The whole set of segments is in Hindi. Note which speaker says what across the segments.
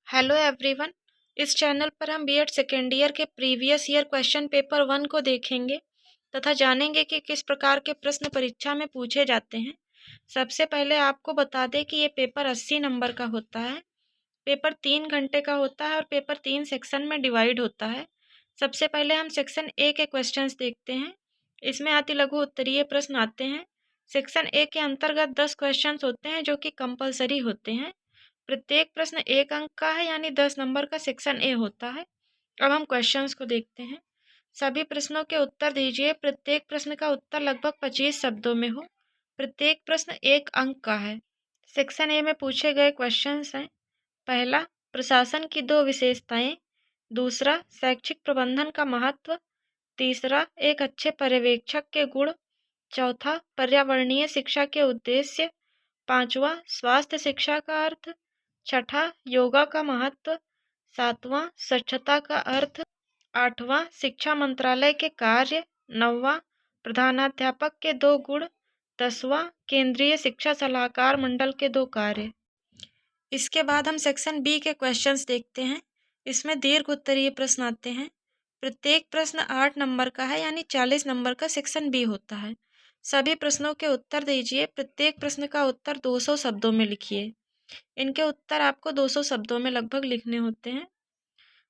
Speaker 1: Hello everyone. इस चैनल पर हम बीएड सेकेंड ईयर के प्रीवियस ईयर क्वेश्चन पेपर 1 को देखेंगे तथा जानेंगे कि किस प्रकार के प्रश्न परीक्षा में पूछे जाते हैं। सबसे पहले आपको बता दें कि ये पेपर 80 नंबर का होता है। पेपर 3 घंटे का होता है और पेपर 3 सेक्शन में डिवाइड होता है। सबसे पहले हम सेक्शन ए के क्वेश्चंस देखते हैं। इसमें अति लघु उत्तरीय प्रश्न आते हैं। सेक्शन ए के अंतर्गत 10 क्वेश्चंस होते हैं जो कि कंपलसरी होते हैं। प्रत्येक प्रश्न 1 अंक का है, यानी 10 नंबर का सेक्शन ए होता है। अब हम क्वेश्चंस को देखते हैं। सभी प्रश्नों के उत्तर दीजिए। प्रत्येक प्रश्न का उत्तर लगभग 25 शब्दों में हो। प्रत्येक प्रश्न 1 अंक का है। सेक्शन ए में पूछे गए क्वेश्चंस हैं। पहला, प्रशासन की 2 विशेषताएं। दूसरा, शैक्षिक प्रबंधन का महत्व। तीसरा, एक अच्छे पर्यवेक्षक के गुण। चौथा, पर्यावरणीय शिक्षा के उद्देश्य। पांचवा, स्वास्थ्य शिक्षा का अर्थ। छठा, योगा का महत्व। सातवां, स्वच्छता का अर्थ। आठवां, शिक्षा मंत्रालय के कार्य। नौवां, प्रधानाध्यापक के 2 गुण। 10वां, केंद्रीय शिक्षा सलाहकार मंडल के 2 कार्य। इसके बाद हम सेक्शन बी के क्वेश्चंस देखते हैं। इसमें दीर्घ उत्तरीय प्रश्न आते हैं। प्रत्येक प्रश्न 8 नंबर का है, यानी 40 नंबर का सेक्शन बी होता है। सभी प्रश्नों के उत्तर दीजिए। प्रत्येक प्रश्न का उत्तर 200 शब्दों में लिखिए। इनके उत्तर आपको 200 शब्दों में लगभग लिखने होते हैं।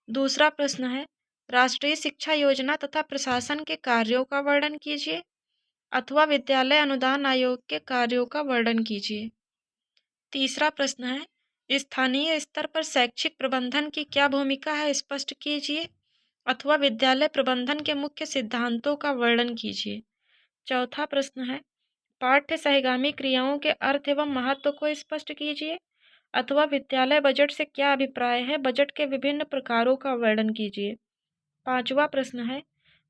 Speaker 1: दूसरा प्रश्न है, राष्ट्रीय शिक्षा योजना तथा प्रशासन के कार्यों का वर्णन कीजिए, अथवा विद्यालय अनुदान आयोग के कार्यों का वर्णन कीजिए। तीसरा प्रश्न है, स्थानीय स्तर पर शैक्षिक प्रबंधन की क्या भूमिका है, स्पष्ट कीजिए, अथवा विद्यालय प्रबंधन के मुख्य सिद्धांतों का वर्णन कीजिए। चौथा प्रश्न है, पाठ्य सहगामी क्रियाओं के अर्थ एवं महत्व को स्पष्ट कीजिए, अथवा विद्यालय बजट से क्या अभिप्राय है, बजट के विभिन्न प्रकारों का वर्णन कीजिए। पांचवा प्रश्न है,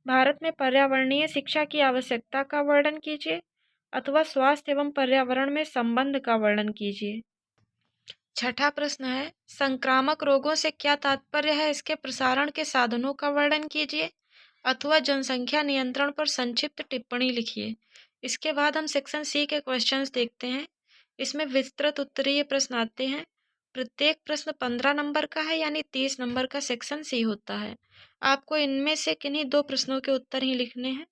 Speaker 1: भारत में पर्यावरणीय शिक्षा की आवश्यकता का वर्णन कीजिए, अथवा स्वास्थ्य एवं पर्यावरण में संबंध का वर्णन कीजिए। छठा प्रश्न है, संक्रामक रोगों से क्या तात्पर्य है, इसके प्रसारण के साधनों का वर्णन कीजिए, अथवा जनसंख्या नियंत्रण पर संक्षिप्त टिप्पणी लिखिए। इसके बाद हम सेक्शन सी के क्वेश्चंस देखते हैं। इसमें विस्तृत उत्तरीय प्रश्न आते हैं। प्रत्येक प्रश्न 15 नंबर का है, यानी 30 नंबर का सेक्शन सी होता है। आपको इनमें से किन्हीं 2 प्रश्नों के उत्तर ही लिखने हैं।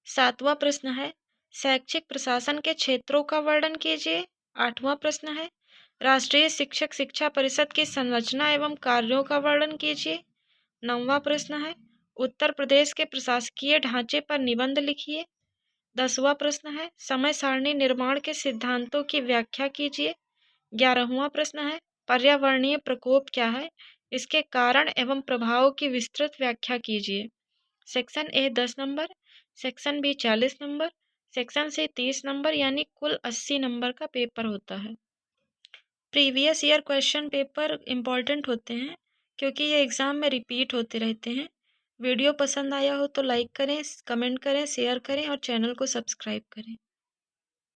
Speaker 1: 7वां प्रश्न है, शैक्षिक प्रशासन के क्षेत्रों का वर्णन कीजिए। 8वां प्रश्न है, राष्ट्रीय शिक्षक शिक्षा परिषद की संरचना एवं कार्यों का वर्णन कीजिए। 9वां प्रश्न है, उत्तर प्रदेश के प्रशासकीय ढांचे पर निबंध लिखिए। 10वां प्रश्न है, समय सारणी निर्माण के सिद्धांतों की व्याख्या कीजिए। 11वां प्रश्न है, पर्यावरणीय प्रकोप क्या है, इसके कारण एवं प्रभाव की विस्तृत व्याख्या कीजिए। Section A 10 number, section B 40 number, section C 30 number, यानी कुल 80 नंबर का पेपर होता है। Previous year question paper important होते हैं क्योंकि ये एग्ज़ाम में रिपीट होते रहते हैं। वीडियो पसंद आया हो तो लाइक करें, कमेंट करें, शेयर करें और चैनल को सब्सक्राइब करें।